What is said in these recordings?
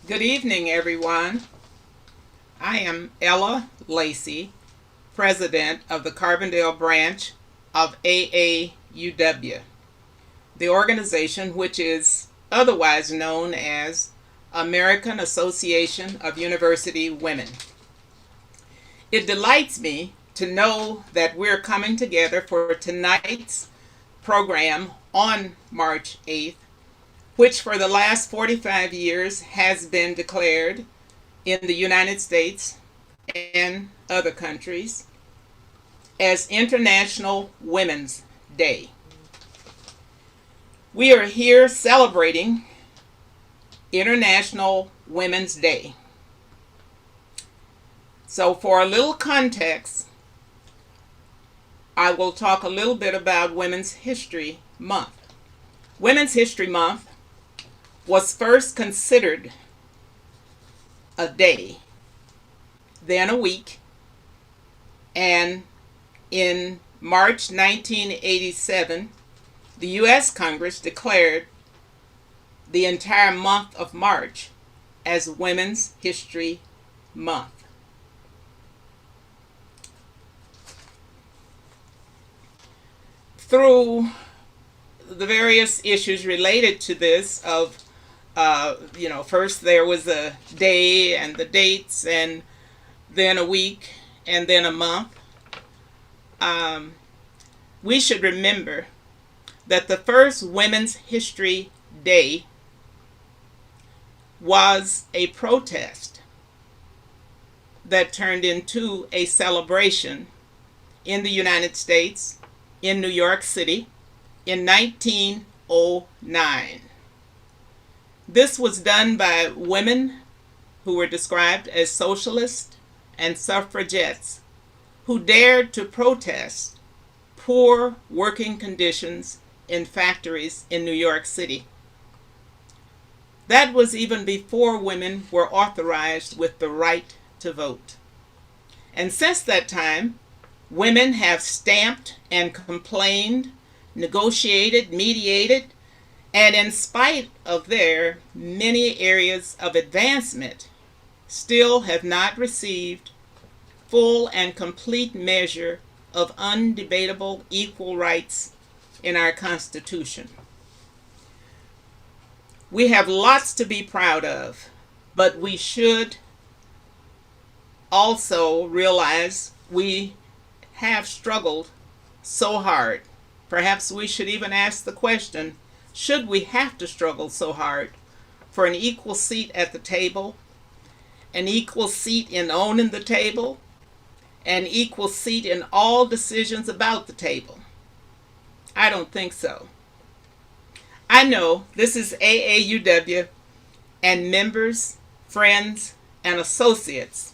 Good evening, everyone. I am Ella Lacey, President of the Carbondale Branch of AAUW, the organization which is otherwise known as American Association of University Women. It delights me to know that we're coming together for tonight's program on March 8th, which for the last 45 years has been declared in the United States and other countries as International Women's Day. We are here celebrating International Women's Day. So, for a little context, I will talk a little bit about Women's History Month. Women's History Month was first considered a day, then a week, and in March 1987, the U.S. Congress declared the entire month of March as Women's History Month. Through the various issues related to this first there was a day and the dates, and then a week, and then a month. We should remember that the first Women's History Day was a protest that turned into a celebration in the United States, in New York City, in 1909. This was done by women who were described as socialists and suffragettes who dared to protest poor working conditions in factories in New York City. That was even before women were authorized with the right to vote. And since that time, women have stamped and complained, negotiated, mediated, and in spite of their many areas of advancement, still have not received full and complete measure of undebatable equal rights in our Constitution. We have lots to be proud of, but we should also realize we have struggled so hard. Perhaps we should even ask the question, should we have to struggle so hard for an equal seat at the table, an equal seat in owning the table, an equal seat in all decisions about the table? I don't think so. I know this is AAUW and members, friends, and associates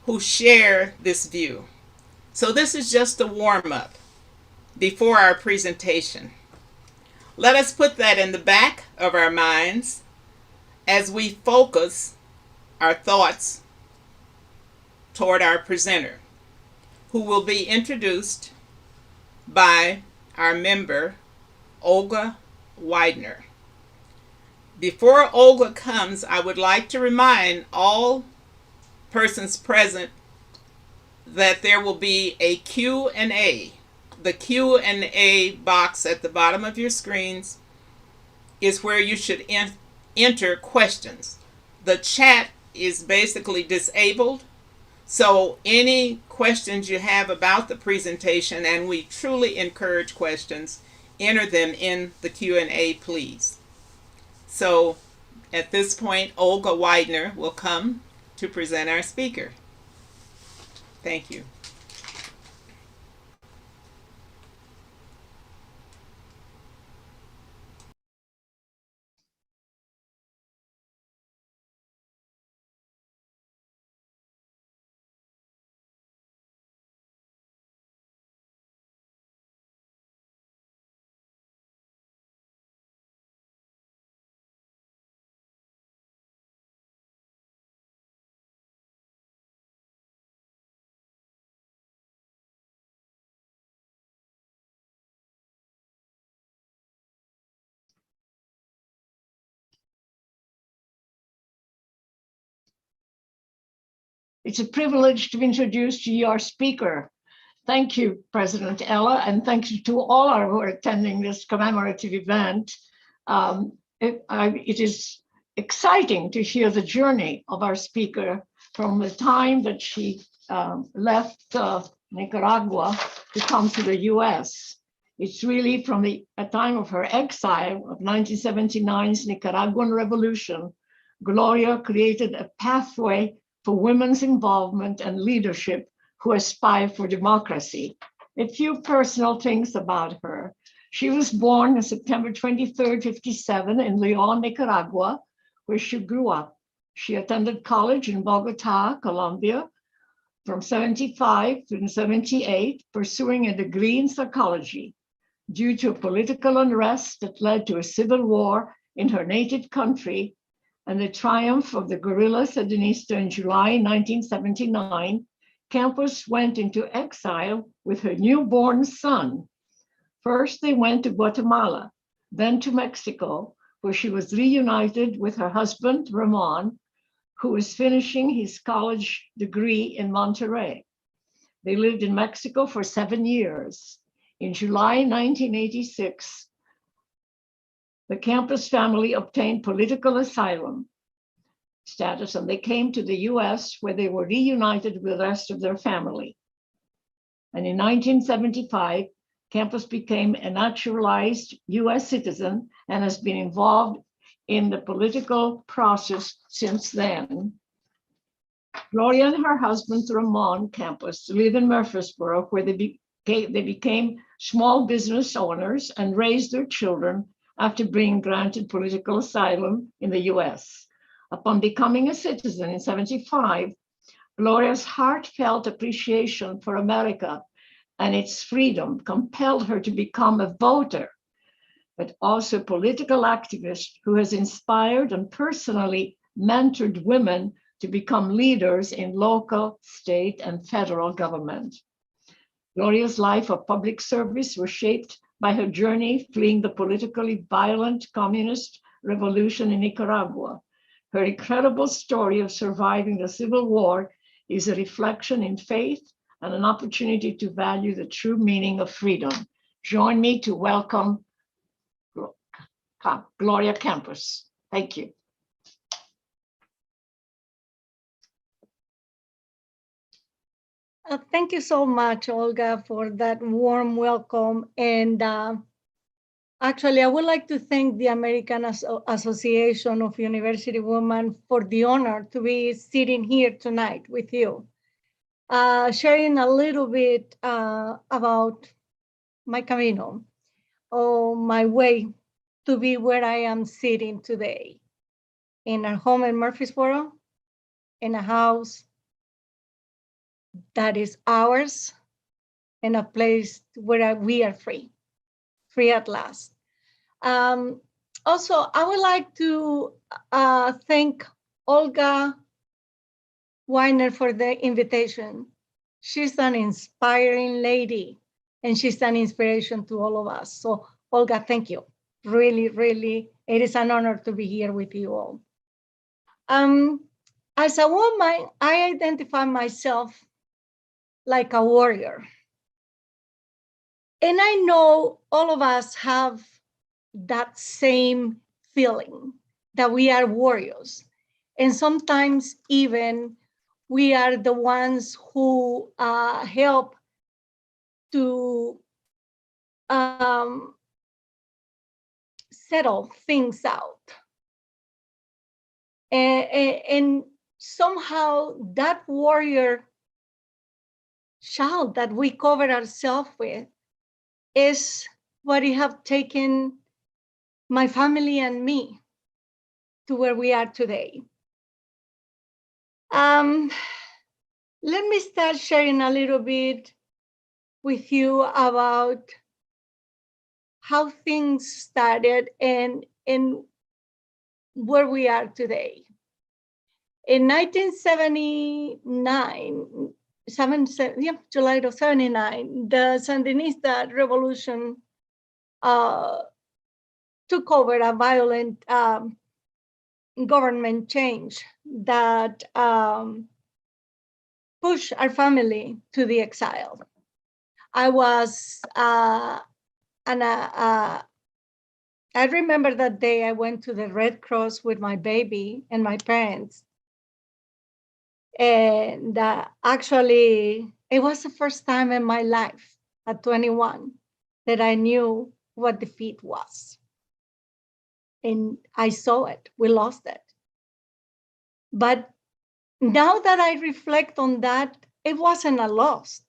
who share this view. So this is just a warm-up before our presentation. Let us put that in the back of our minds as we focus our thoughts toward our presenter, who will be introduced by our member, Olga Widener. Before Olga comes, I would like to remind all persons present that there will be a Q&A. The Q&A box at the bottom of your screens is where you should enter questions. The chat is basically disabled, so any questions you have about the presentation, and we truly encourage questions, enter them in the Q&A, please. So at this point, Olga Widener will come to present our speaker. Thank you. It's a privilege to introduce to you our speaker. Thank you, President Ella, and thank you to all who are attending this commemorative event. It is exciting to hear the journey of our speaker from the time that she left Nicaragua to come to the US. It's really from the time of her exile of 1979's Nicaraguan Revolution. Gloria created a pathway for women's involvement and leadership who aspire for democracy. A few personal things about her. She was born on September 23rd, 57 in Leon, Nicaragua, where she grew up. She attended college in Bogota, Colombia, from 75 to 78, pursuing a degree in psychology. Due to political unrest that led to a civil war in her native country and the triumph of the guerrilla Sandinista in July 1979, Campos went into exile with her newborn son. First, they went to Guatemala, then to Mexico, where she was reunited with her husband, Ramon, who was finishing his college degree in Monterrey. They lived in Mexico for 7 years. In July 1986, the Campos family obtained political asylum status, and they came to the US, where they were reunited with the rest of their family. And in 1975, Campos became a naturalized US citizen and has been involved in the political process since then. Gloria and her husband, Ramon Campos, live in Murfreesboro, where they became small business owners and raised their children after being granted political asylum in the US. Upon becoming a citizen in 75, Gloria's heartfelt appreciation for America and its freedom compelled her to become a voter, but also a political activist who has inspired and personally mentored women to become leaders in local, state, and federal government. Gloria's life of public service was shaped by her journey fleeing the politically violent communist revolution in Nicaragua. Her incredible story of surviving the Civil War is a reflection in faith and an opportunity to value the true meaning of freedom. Join me to welcome Gloria Campos. Thank you. Thank you so much, Olga, for that warm welcome. And actually, I would like to thank the American Association of University Women for the honor to be sitting here tonight with you, sharing a little bit about my camino, or my way to be where I am sitting today, in a home in Murfreesboro, in a house that is ours, in a place where we are free at last. Also, I would like to thank Olga Weiner for the invitation. She's an inspiring lady, and she's an inspiration to all of us. So, Olga, thank you. Really, really, it is an honor to be here with you all. As a woman, I identify myself like a warrior. And I know all of us have that same feeling that we are warriors. And sometimes even we are the ones who help to settle things out. And somehow that warrior shawl that we cover ourselves with is what it have taken my family and me to where we are today. Let me start sharing a little bit with you about how things started and where we are today. In 1979, July of 79, the Sandinista Revolution took over a violent government change that push our family to the exile. I was, I remember that day I went to the Red Cross with my baby and my parents. And actually, it was the first time in my life at 21 that I knew what defeat was. And I saw it, we lost it. But now that I reflect on that, it wasn't a loss.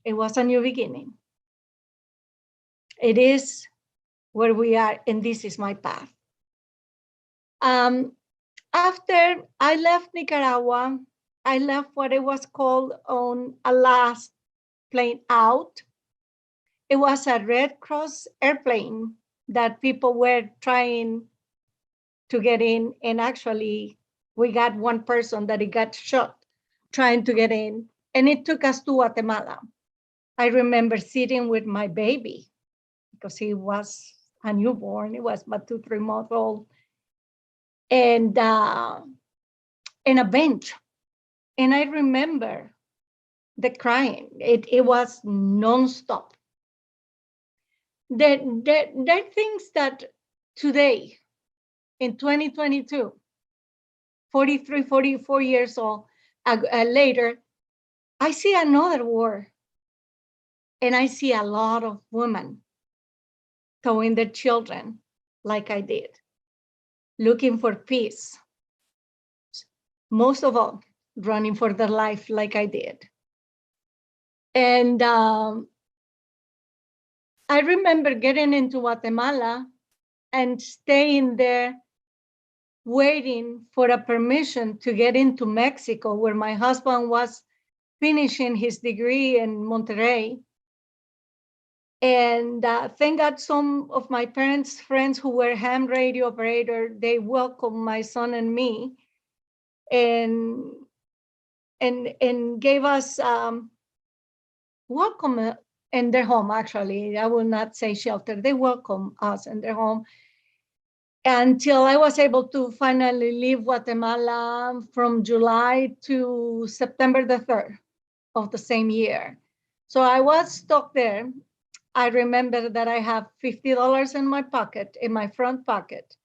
It was a new beginning. It is where we are, and this is my path. After I left Nicaragua, I left what it was called on a last plane out. It was a Red Cross airplane that people were trying to get in, and actually we got one person that he got shot trying to get in, and it took us to Guatemala. I remember sitting with my baby because he was a newborn. He was about 2-3 months old, and in a bench. And I remember the crying. It was nonstop. There are things that today, in 2022, 43, 44 years old later, I see another war. And I see a lot of women towing their children like I did, looking for peace. Most of all, running for their life like I did. And I remember getting into Guatemala and staying there, waiting for a permission to get into Mexico, where my husband was finishing his degree in Monterrey. And thank God some of my parents' friends who were ham radio operator, they welcomed my son and me and gave us welcome in their home. Actually, I will not say shelter. They welcomed us in their home until I was able to finally leave Guatemala from July to September the 3rd of the same year. So I was stuck there. I remember that I have $50 in my pocket, in my front pocket.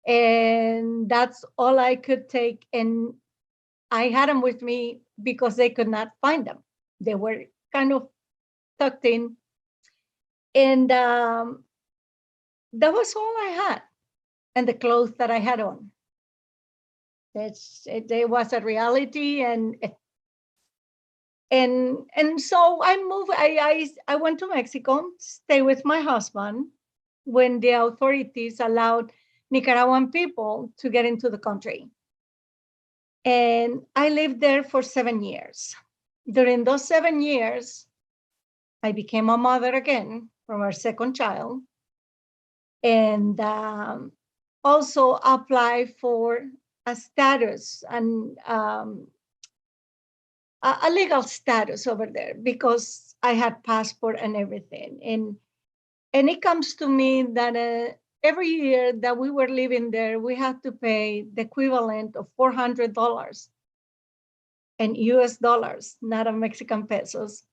And that's all I could take. And I had them with me because they could not find them. They were kind of tucked in. And that was all I had, and the clothes that I had on. It was a reality, and so I moved. I went to Mexico, stay with my husband when the authorities allowed Nicaraguan people to get into the country. And I lived there for 7 years. During those 7 years, I became a mother again from our second child, and also applied for a status and a legal status over there because I had passport and everything. And it comes to me that every year that we were living there, we had to pay the equivalent of $400 in US dollars, not in Mexican pesos,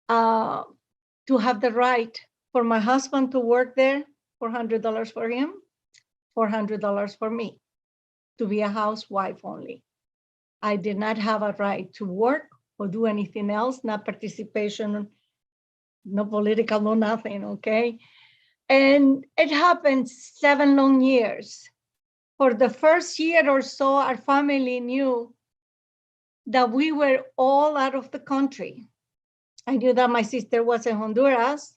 to have the right for my husband to work there, $400 for him, $400 for me, to be a housewife only. I did not have a right to work or do anything else, not participation, no political, no nothing, okay? And it happened 7 long years. For the first year or so, our family knew that we were all out of the country. I knew that my sister was in Honduras.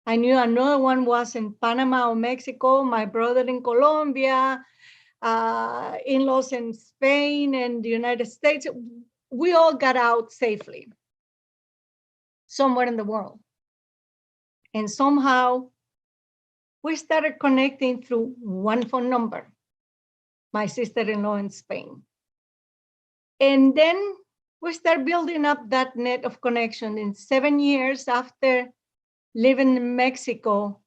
I knew another one was in Panama or Mexico, my brother in Colombia, in-laws in Spain and the United States. We all got out safely somewhere in the world. And somehow we started connecting through one phone number, my sister-in-law in Spain. And then we start building up that net of connection. In 7 years after living in Mexico,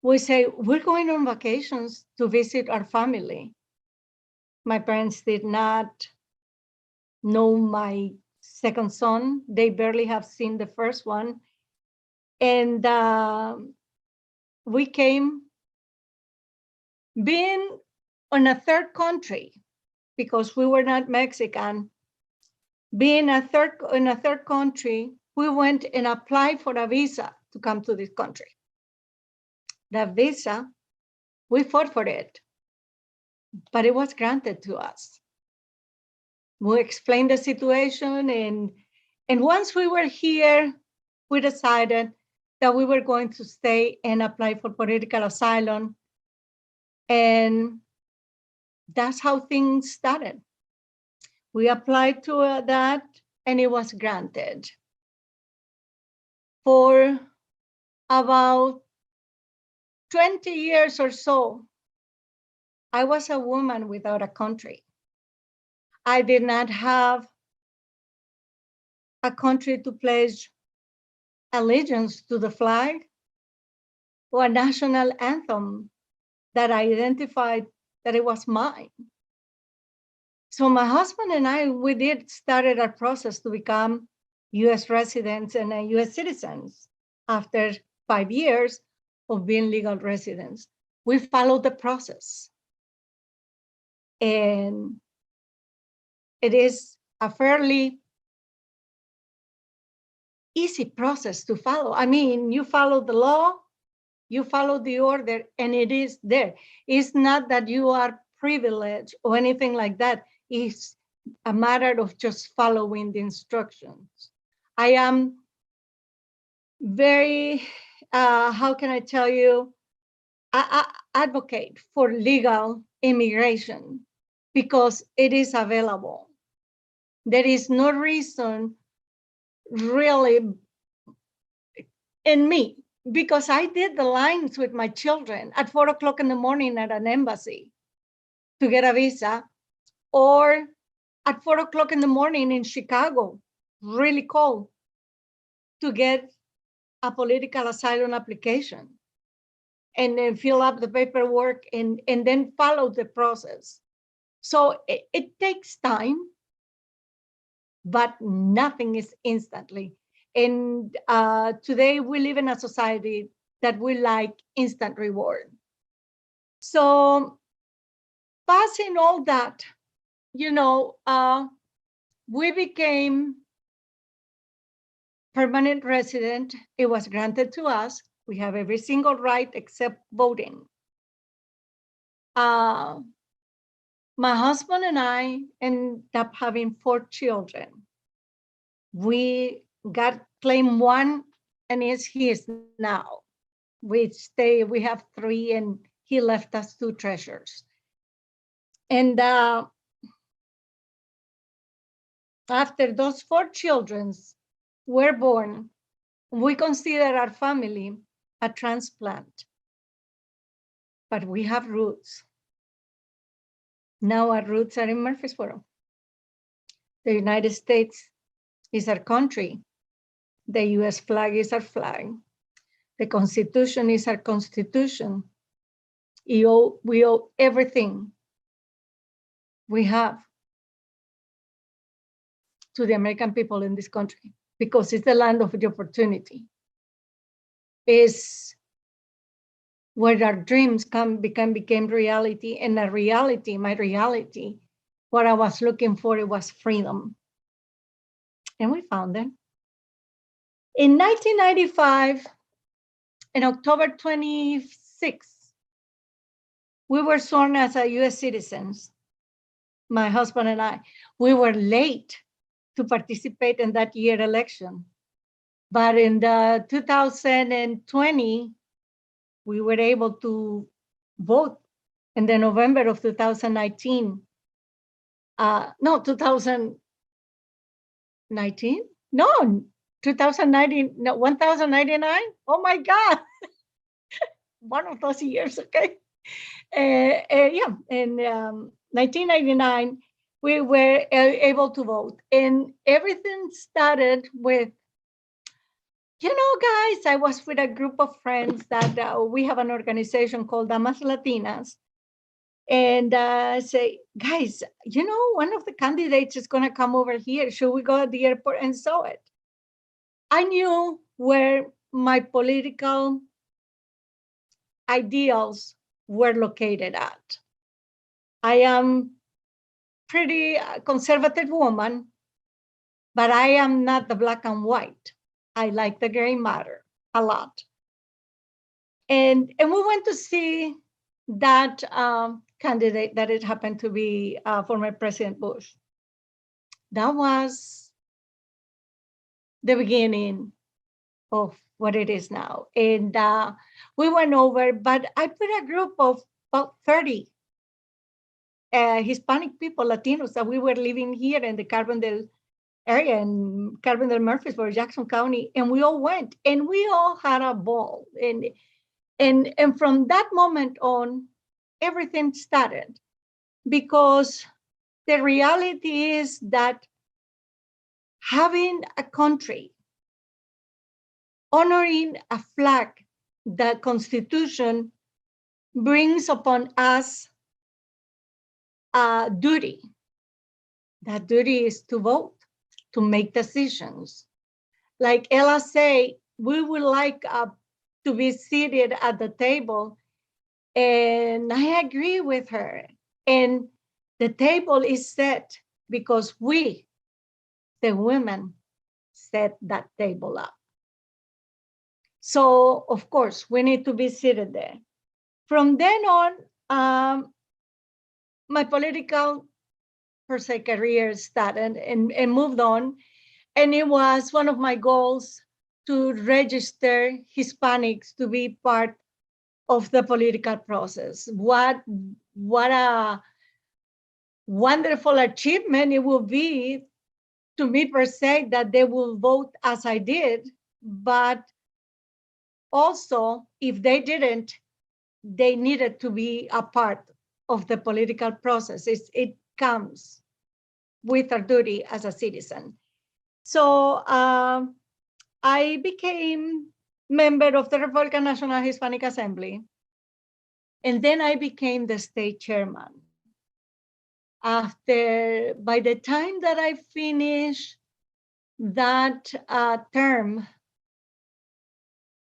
we say, we're going on vacations to visit our family. My parents did not know my second son. They barely have seen the first one. And we came being on a third country because we were not Mexican. Being in a third country, we went and applied for a visa to come to this country. That visa, we fought for it, but it was granted to us. We explained the situation, and once we were here, we decided that we were going to stay and apply for political asylum. And that's how things started. We applied to that, and it was granted. For about 20 years or so, I was a woman without a country. I did not have a country to pledge allegiance to the flag or a national anthem that I identified that it was mine. So my husband and I, we started our process to become US residents and US citizens after 5 years of being legal residents. We followed the process. And it is a fairly easy process to follow. I mean, you follow the law, you follow the order, and it is there. It's not that you are privileged or anything like that. It's a matter of just following the instructions. I am very, how can I tell you, I advocate for legal immigration because it is available. There is no reason really in me, because I did the lines with my children at 4 o'clock in the morning at an embassy to get a visa, or at 4 o'clock in the morning in Chicago, really cold, to get a political asylum application, and then fill up the paperwork and then follow the process. So it takes time, but nothing is instantly. And today we live in a society that we like instant reward. So passing all that, we became permanent resident. It was granted to us. We have every single right except voting. My husband and I ended up having 4 children. We got claim 1, and is his now. We have 3, and he left us 2 treasures. And after those 4 children were born, we consider our family a transplant, but we have roots. Now our roots are in Murfreesboro. The United States is our country. The US flag is our flag. The Constitution is our Constitution. We owe everything we have to the American people in this country, because it's the land of the opportunity. It's where our dreams became reality, and my reality, what I was looking for, it was freedom. And we found it. In 1995, in October 26th, we were sworn as a US citizens, my husband and I. We were late to participate in that year election. But in the 2020, we were able to vote in the November of 2019. 2019? No, 2019, no, 1099? Oh my God. One of those years, okay? Yeah, in 1999, we were able to vote. And everything started with, guys, I was with a group of friends that we have an organization called Damas Latinas. and say, guys, you know, one of the candidates is going to come over here. Should we go to the airport and saw it? I knew where my political ideals were located at. I am pretty conservative woman, but I am not the black and white. I like the gray matter a lot. And we went to see that candidate that it happened to be former President Bush. That was the beginning of what it is now. And we went over, but I put a group of about 30 Hispanic people, Latinos, that we were living here in the Carbondale area, in Carbondale, Murfreesboro, Jackson County, and we all went, and we all had a ball. And from that moment on, everything started, because the reality is that having a country, honoring a flag, the Constitution brings upon us a duty. That duty is to vote, to make decisions. Like Ella say, we would like to be seated at the table, and I agree with her. And the table is set because we, the women, set that table up. So, of course, we need to be seated there. From then on, my political, per se, career started and moved on. And it was one of my goals to register Hispanics to be part of the political process. What a wonderful achievement it will be to me, per se, that they will vote as I did. But also, if they didn't, they needed to be a part of the political process. It comes with our duty as a citizen. So I became member of the Republican National Hispanic Assembly, and then I became the state chairman. By the time that I finished that term,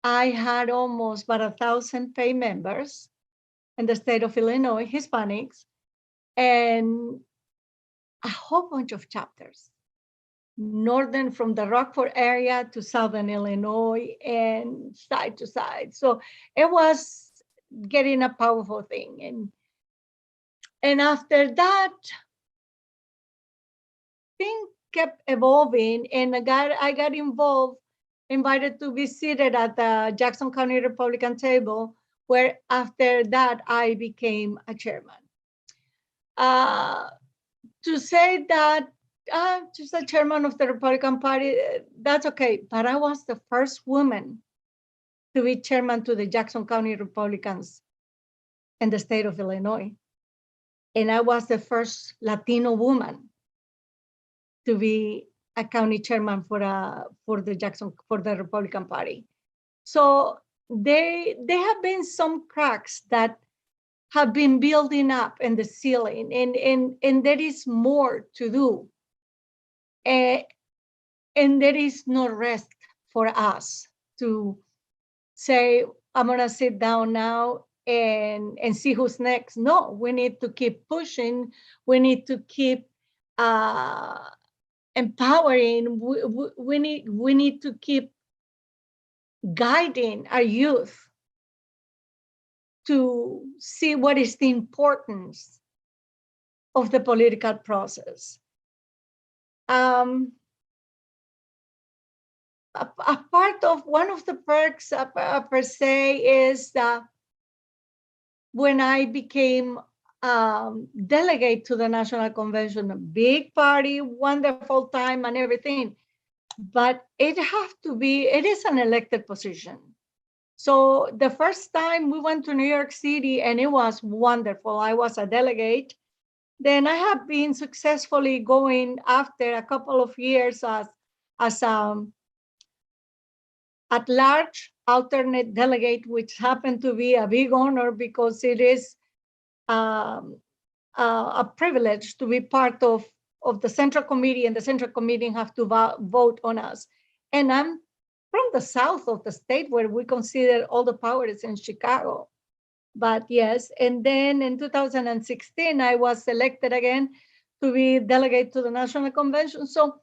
I had almost about 1,000 paid members in the state of Illinois, Hispanics, and a whole bunch of chapters, northern from the Rockford area to southern Illinois and side to side. So it was getting a powerful thing. And after that, things kept evolving, and I got invited to be seated at the Jackson County Republican table, where after that, I became a chairman. To say that just a chairman of the Republican Party, that's okay. But I was the first woman to be chairman to the Jackson County Republicans in the state of Illinois. And I was the first Latino woman to be a county chairman for the Republican Party. So there have been some cracks that have been building up in the ceiling, and there is more to do. And there is no rest for us to say, I'm gonna sit down now and see who's next. No, we need to keep pushing. We need to keep empowering. We need to keep guiding our youth to see what is the importance of the political process. A part of one of the perks per se is that when I became delegate to the National Convention, a big party, wonderful time and everything, but it is an elected position. So the first time we went to New York City, and it was wonderful. I was a delegate. Then I have been successfully going after a couple of years as at-large alternate delegate, which happened to be a big honor because it is a privilege to be part of the Central Committee, and the Central Committee have to vote on us. And I'm from the south of the state, where we consider all the power is in Chicago. But yes, and then in 2016, I was elected again to be delegate to the National Convention. So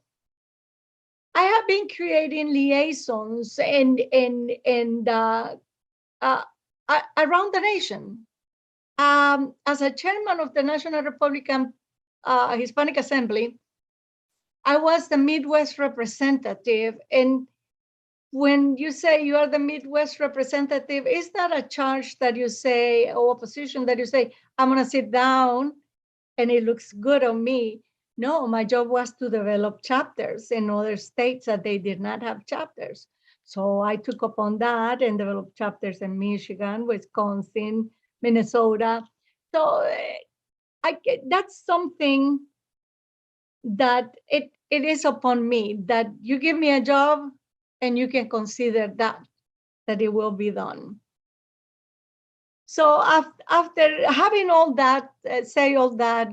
I have been creating liaisons and around the nation. As a chairman of the National Republican Hispanic Assembly, I was the Midwest representative. And when you say you are the Midwest representative, is that a charge that you say, or a position that you say, I'm going to sit down and it looks good on me? No, my job was to develop chapters in other states that they did not have chapters. So I took upon that and developed chapters in Michigan, Wisconsin, Minnesota. So that's something that it is upon me, that you give me a job and you can consider that it will be done. So after having all that,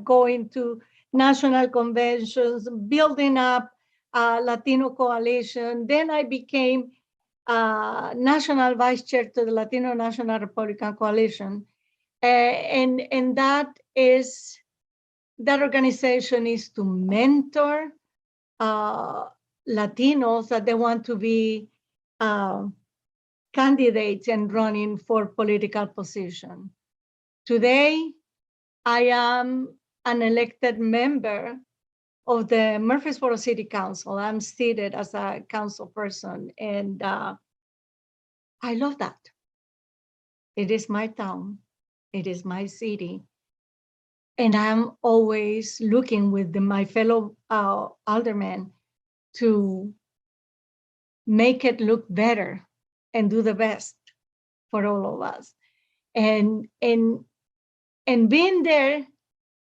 going to national conventions, building up a Latino coalition, then I became national vice chair to the Latino National Republican Coalition. And that organization is to mentor Latinos that they want to be candidates and running for political position. Today, I am an elected member of the Murfreesboro City Council. I'm seated as a council person, and I love that. It is my town. It is my city. And I'm always looking with my fellow aldermen to make it look better and do the best for all of us. And being there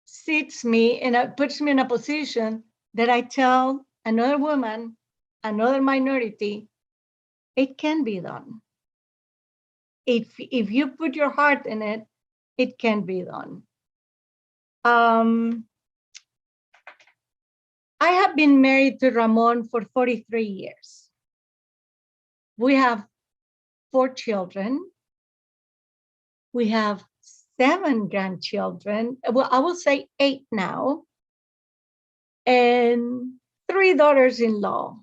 sits me and puts me in a position that I tell another woman, another minority, it can be done. If you put your heart in it, it can be done. I have been married to Ramon for 43 years. We have 4 children. We have 7 grandchildren. Well, I will say 8 now. And 3 daughters-in-law.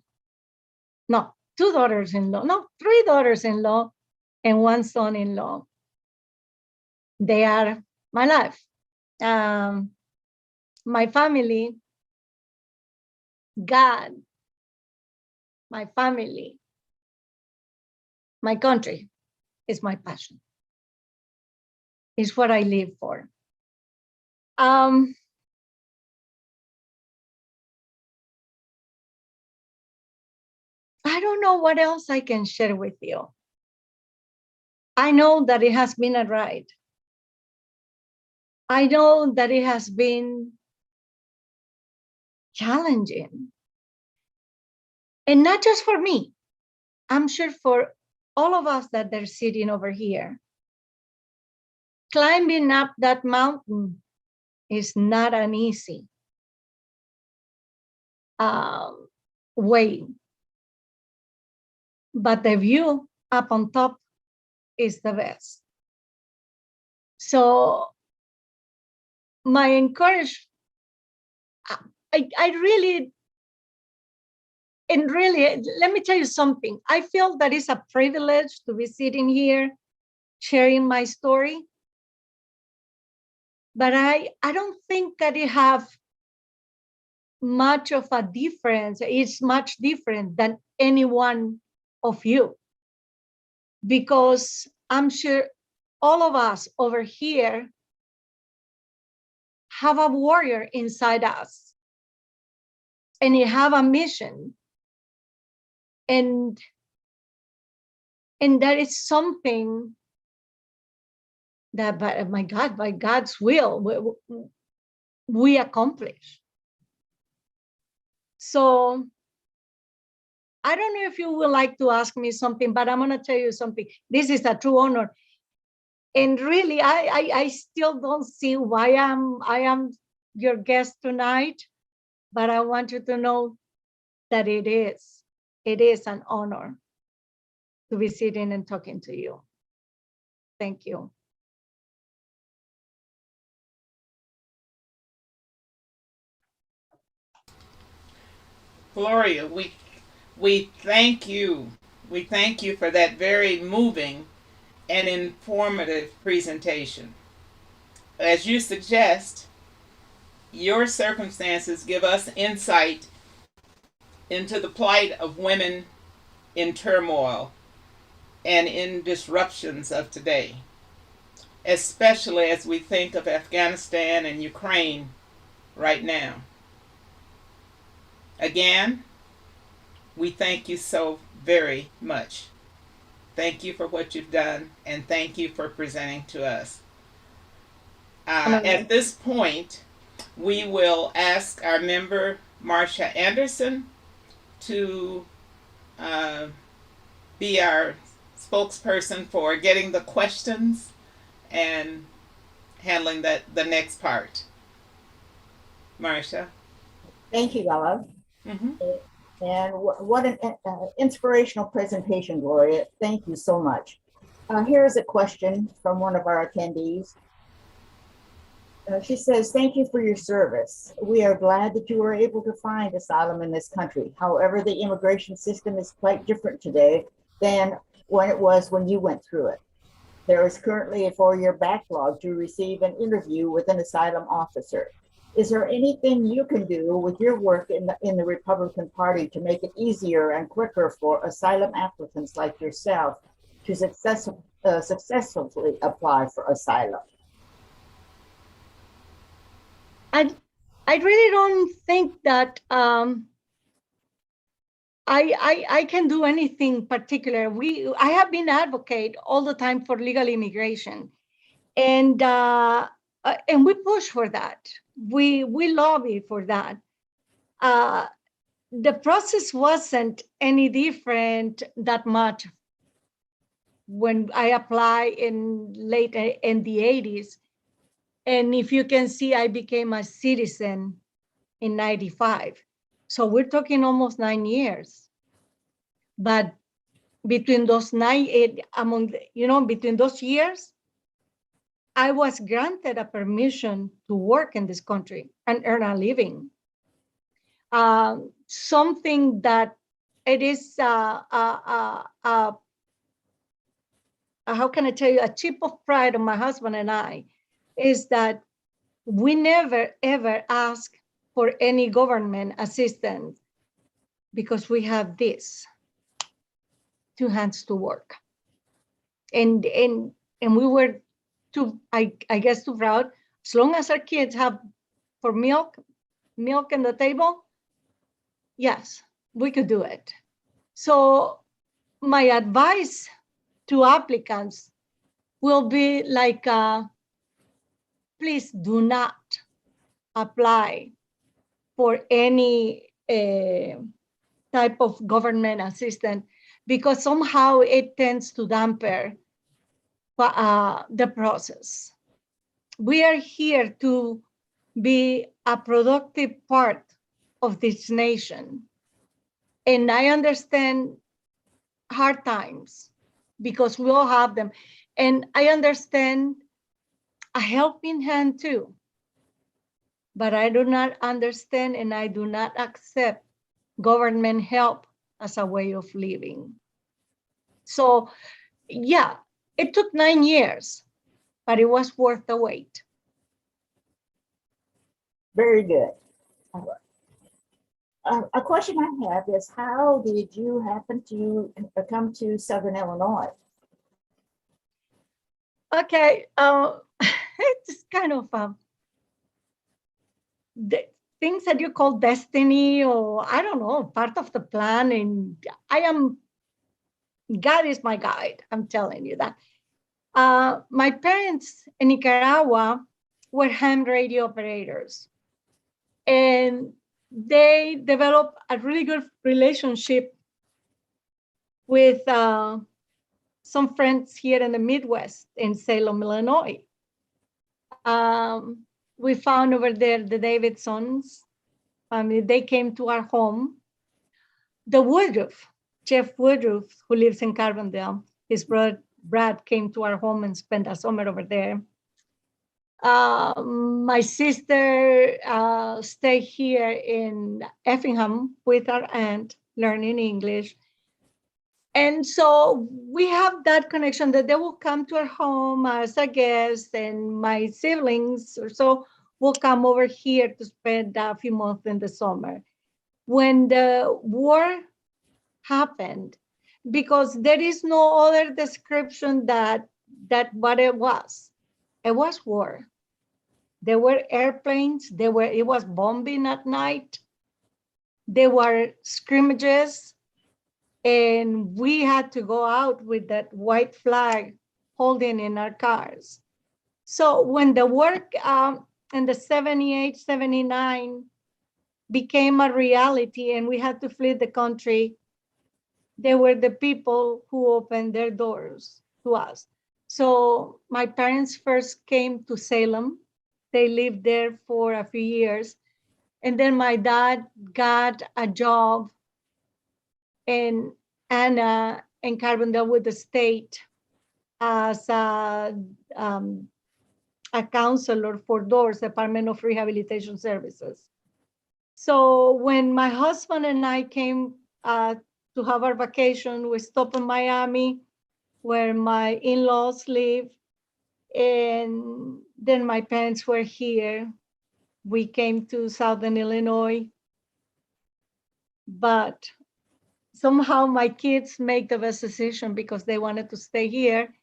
No, 2 daughters-in-law. No, 3 daughters-in-law and 1 son-in-law. They are my life. My family, God, my family, my country is my passion. It's what I live for. I don't know what else I can share with you. I know that it has been a ride. I know that it has been challenging. And not just for me. I'm sure for all of us that are sitting over here. Climbing up that mountain is not an easy way. But the view up on top is the best. So my encouragement, I really, and really, let me tell you something. I feel that it's a privilege to be sitting here sharing my story. But I don't think that it have much of a difference. It's much different than any one of you. Because I'm sure all of us over here have a warrior inside us. And you have a mission. And that is something that, by God's will, we accomplish. So I don't know if you would like to ask me something, but I'm going to tell you something. This is a true honor. And really, I still don't see why I am your guest tonight, but I want you to know that it is an honor to be sitting and talking to you. Thank you. Gloria, we thank you. We thank you for that very moving and informative presentation. As you suggest, your circumstances give us insight into the plight of women in turmoil and in disruptions of today, especially as we think of Afghanistan and Ukraine right now. Again, we thank you so very much. Thank you for what you've done, and thank you for presenting to us. At this point, we will ask our member, Marcia Anderson, to be our spokesperson for getting the questions and handling the next part. Marcia. Thank you, Ella. Mm-hmm. And what an inspirational presentation, Gloria. Thank you so much. Here is a question from one of our attendees. She says, thank you for your service. We are glad that you were able to find asylum in this country. However, the immigration system is quite different today than when it was when you went through it. There is currently a 4-year backlog to receive an interview with an asylum officer. Is there anything you can do with your work in the Republican Party to make it easier and quicker for asylum applicants like yourself to successfully apply for asylum? I really don't think that I can do anything particular. I have been advocate all the time for legal immigration, and we push for that. We lobby for that. The process wasn't any different that much when I applied in late in the 80s. And if you can see, I became a citizen in 95. So we're talking almost 9 years. But between those between those years, I was granted a permission to work in this country and earn a living. Something that it is, how can I tell you, a chip of pride of my husband and I, is that we never, ever ask for any government assistance because we have this, 2 hands to work. And we were I guess too proud. As long as our kids have for milk on the table, yes, we could do it. So my advice to applicants will be like, please do not apply for any type of government assistance because somehow it tends to dampen the process. We are here to be a productive part of this nation. And I understand hard times because we all have them. And I understand a helping hand too. But I do not understand and I do not accept government help as a way of living. So yeah, it took 9 years, but it was worth the wait. Very good. A question I have is, how did you happen to come to Southern Illinois? Okay, it's kind of the things that you call destiny, or I don't know, part of the plan. And God is my guide. I'm telling you that. My parents in Nicaragua were ham radio operators, and they developed a really good relationship with some friends here in the Midwest in Salem, Illinois. We found over there the Davidsons. They came to our home. The Woodruff, Jeff Woodruff, who lives in Carbondale, his brother Brad came to our home and spent a summer over there. My sister stayed here in Effingham with our aunt, learning English. And so we have that connection that they will come to our home as a guest, and my siblings or so will come over here to spend a few months in the summer. When the war happened, because there is no other description that what it was. It was war. There were airplanes. It was bombing at night. There were scrimmages, and we had to go out with that white flag holding in our cars. So when the war in the 78, 79 became a reality and we had to flee the country, they were the people who opened their doors to us. So my parents first came to Salem. They lived there for a few years. And then my dad got a job in Anna and Carbondale with the state as a counselor for DORS, Department of Rehabilitation Services. So when my husband and I came to have our vacation, we stopped in Miami, where my in-laws live, and then my parents were here. We came to Southern Illinois, but somehow my kids made the best decision because they wanted to stay here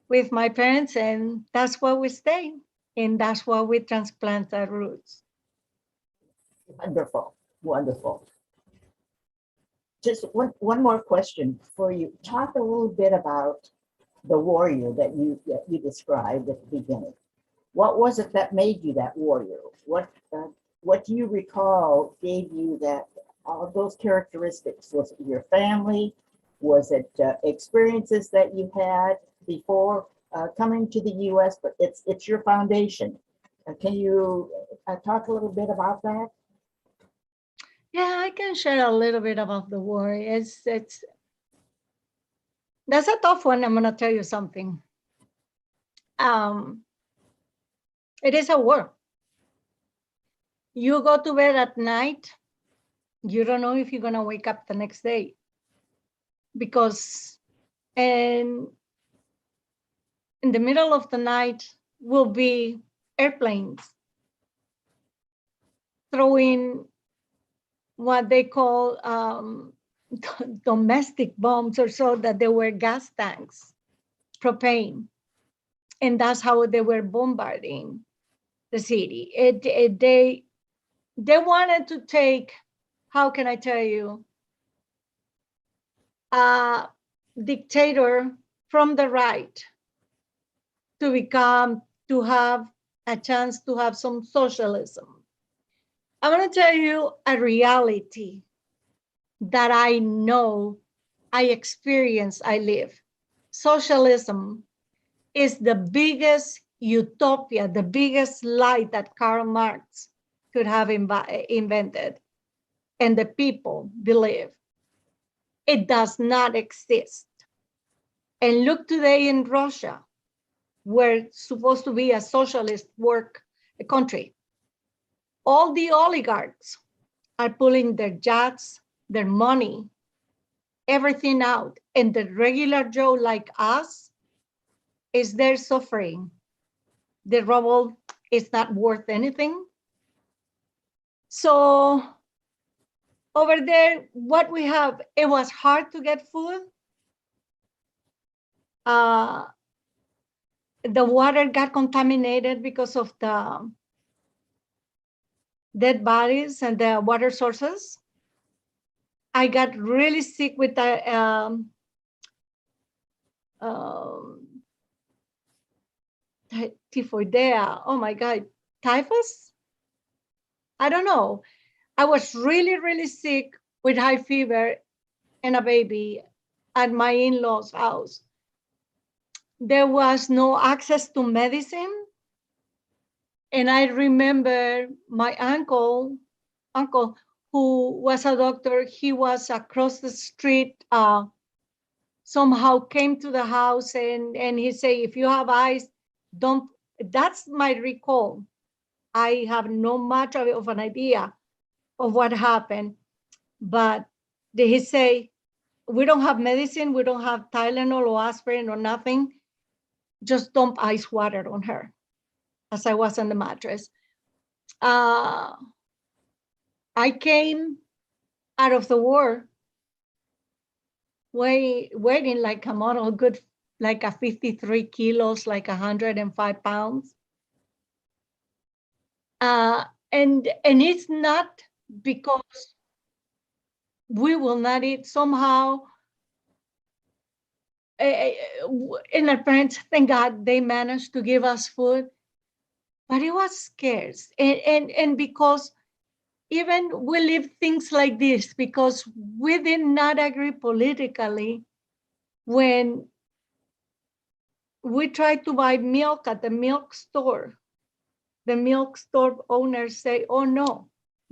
with my parents, and that's where we stay, and that's why we transplant our roots. Wonderful, wonderful. Just one more question for you. Talk a little bit about the warrior that you described at the beginning. What was it that made you that warrior? What do you recall gave you that all of those characteristics? Was it your family? Was it experiences that you had before coming to the U.S.? But it's your foundation. Can you talk a little bit about that? Yeah, I can share a little bit about the war. That's a tough one. I'm gonna tell you something. It is a war. You go to bed at night, you don't know if you're gonna wake up the next day, because in the middle of the night will be airplanes throwing what they call domestic bombs, or so, that they were gas tanks, propane. And that's how they were bombarding the city. They wanted to take, how can I tell you, a dictator from the right to have a chance to have some socialism. I want to tell you a reality that I know, I experience, I live. Socialism is the biggest utopia, the biggest lie that Karl Marx could have invented, and the people believe. It does not exist. And look today in Russia, where it's supposed to be a socialist country. All the oligarchs are pulling their jets, their money, everything out. And the regular Joe like us is there suffering. The rubble is not worth anything. So over there, what we have, it was hard to get food. The water got contaminated because of the dead bodies and the water sources. I got really sick with the typhoidea. Oh my God, typhus? I don't know. I was really, really sick with high fever and a baby at my in-laws' house. there was no access to medicine. And I remember my uncle who was a doctor, he was across the street, somehow came to the house and he said, if you have eyes, don't, that's my recall. I have no much of an idea of what happened, but did he say, we don't have medicine, we don't have Tylenol or aspirin or nothing, just dump ice water on her as I was on the mattress. I came out of the war weighing like a model, good, like a 53 kilos, like 105 pounds. And it's not because we will not eat somehow. And our parents, thank God, they managed to give us food, but it was scarce. And because even we live things like this, because we did not agree politically when we tried to buy milk at the milk store. The milk store owners say, oh no,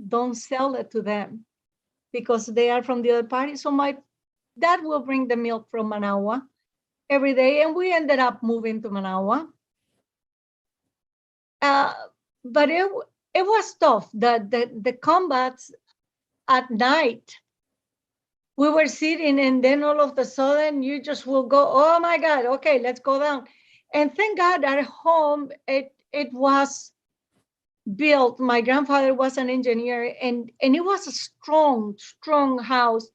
don't sell it to them because they are from the other party. So my dad will bring the milk from Managua every day, and we ended up moving to Managua. But it was tough. The combats at night, we were sitting, and then all of a sudden you just will go, oh my God, okay, let's go down. And thank God at home, it was built. My grandfather was an engineer, and it was a strong house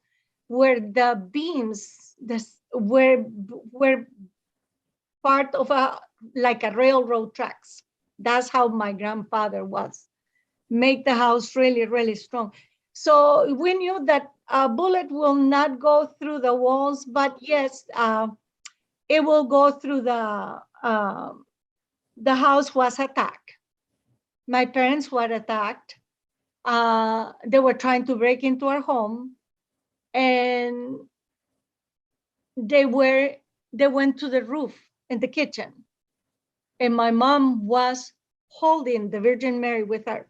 where the beams were part of like a railroad tracks. That's how my grandfather was. Make the house really strong. So we knew that a bullet will not go through the walls, but yes, it will go through the house was attacked. My parents were attacked. They were trying to break into our home, and they went to the roof in the kitchen, and my mom was holding the Virgin Mary with her.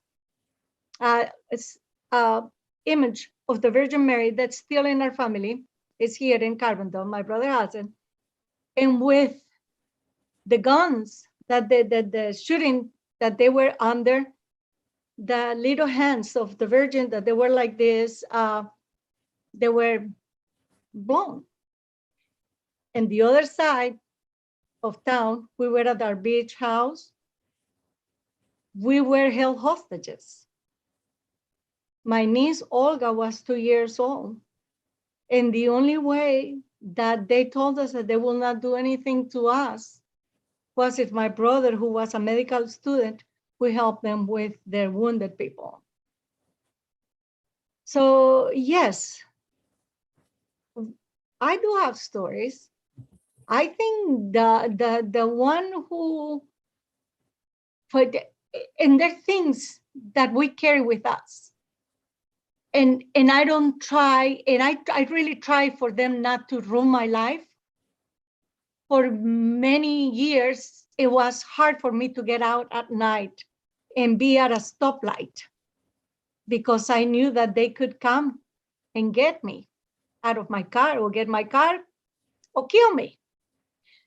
It's image of the Virgin Mary that's still in our family. It's here in Carbondale. My brother has it, and with the guns that the shooting that they were under, the little hands of the Virgin that they were like this, they were blown. And the other side of town, we were at our beach house. We were held hostages. My niece Olga was 2 years old. And the only way that they told us that they will not do anything to us was if my brother, who was a medical student, we help them with their wounded people. So yes, I do have stories. I think the one who, and there are things that we carry with us. And I don't try, and I really try for them not to ruin my life. For many years, it was hard for me to get out at night and be at a stoplight because I knew that they could come and get me out of my car or get my car or kill me.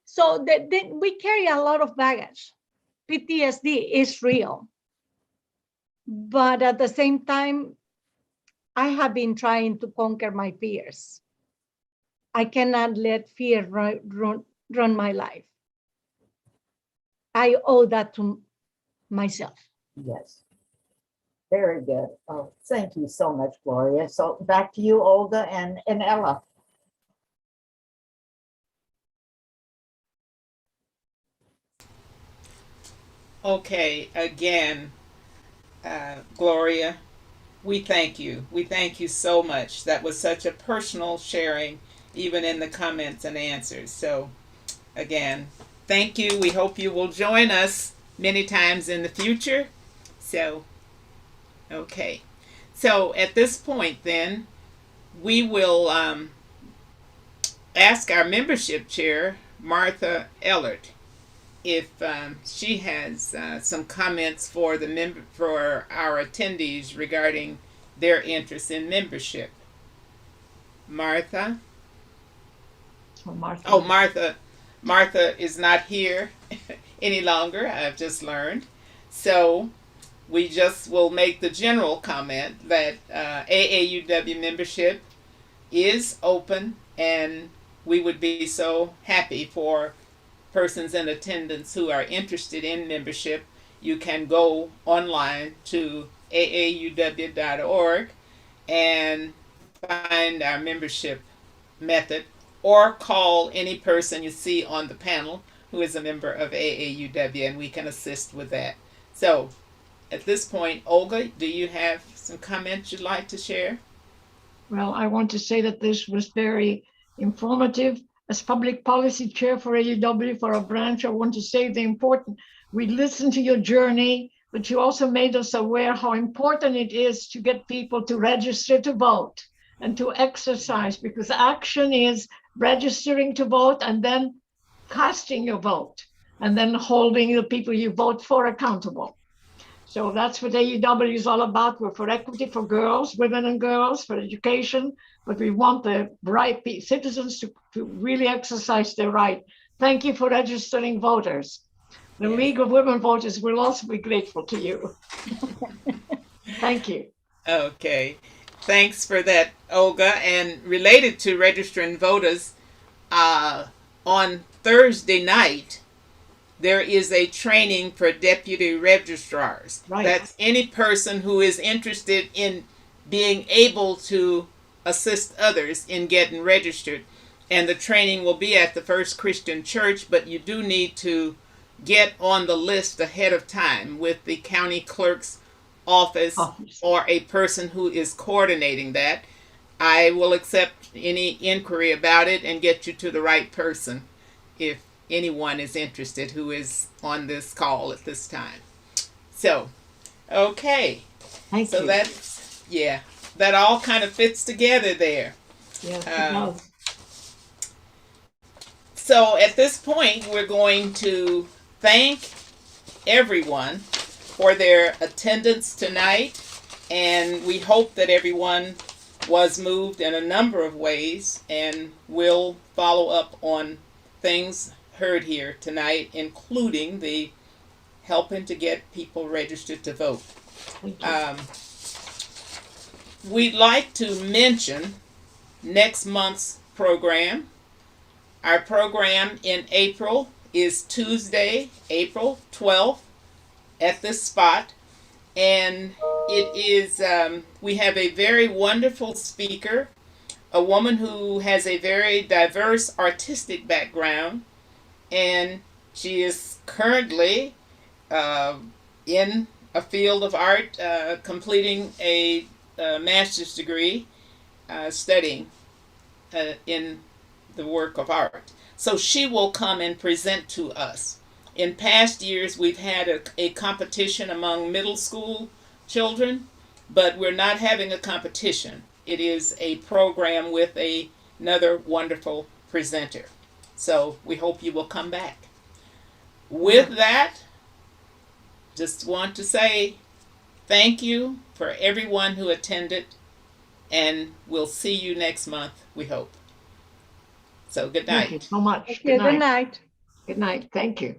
So we carry a lot of baggage. PTSD is real. But at the same time, I have been trying to conquer my fears. I cannot let fear run my life. I owe that to myself. Yes. Very good. Oh, thank you so much, Gloria. So back to you, Olga and Ella. Okay, again, Gloria, we thank you. We thank you so much. That was such a personal sharing, even in the comments and answers. So, again, thank you. We hope you will join us many times in the future. So, okay. So, at this point, then, we will ask our membership chair, Martha Ellert if she has some comments for for our attendees regarding their interest in membership. Martha? Oh, Martha. Oh, Martha. Martha is not here any longer, I've just learned. So we just will make the general comment that AAUW membership is open, and we would be so happy for persons in attendance who are interested in membership. You can go online to aauw.org and find our membership method, or call any person you see on the panel who is a member of AAUW, and we can assist with that. So at this point, Olga, do you have some comments you'd like to share? Well, I want to say that this was very informative. As public policy chair for AUW, for our branch, I want to say the important, we listened to your journey, but you also made us aware how important it is to get people to register to vote and to exercise, because action is registering to vote and then casting your vote and then holding the people you vote for accountable. So that's what AUW is all about. We're for equity for girls, women and girls, for education, but we want the right citizens to really exercise their right. Thank you for registering voters. The Yes. League of Women Voters will also be grateful to you. Thank you. Okay. Thanks for that, Olga. And related to registering voters, on Thursday night, there is a training for deputy registrars. Right. That's any person who is interested in being able to assist others in getting registered. And the training will be at the First Christian Church, but you do need to get on the list ahead of time with the county clerk's office or a person who is coordinating that. I will accept any inquiry about it and get you to the right person if anyone is interested who is on this call at this time. So, okay. Thank So you. that's, yeah, that all kind of fits together there. Yes, it does. So at this point, we're going to thank everyone for their attendance tonight, and we hope that everyone was moved in a number of ways, and will follow up on things heard here tonight, including the helping to get people registered to vote. Thank you. We'd like to mention next month's program. Our program in April is Tuesday, April 12th at this spot. And it is, we have a very wonderful speaker, a woman who has a very diverse artistic background. And she is currently in a field of art, completing a master's degree, studying in the work of art. So she will come and present to us. In past years, we've had a competition among middle school children, but we're not having a competition. It is a program with another wonderful presenter. So we hope you will come back. With that, just want to say thank you for everyone who attended, and we'll see you next month, we hope. So good night. Thank you so much. Okay, good night. Good night. Thank you.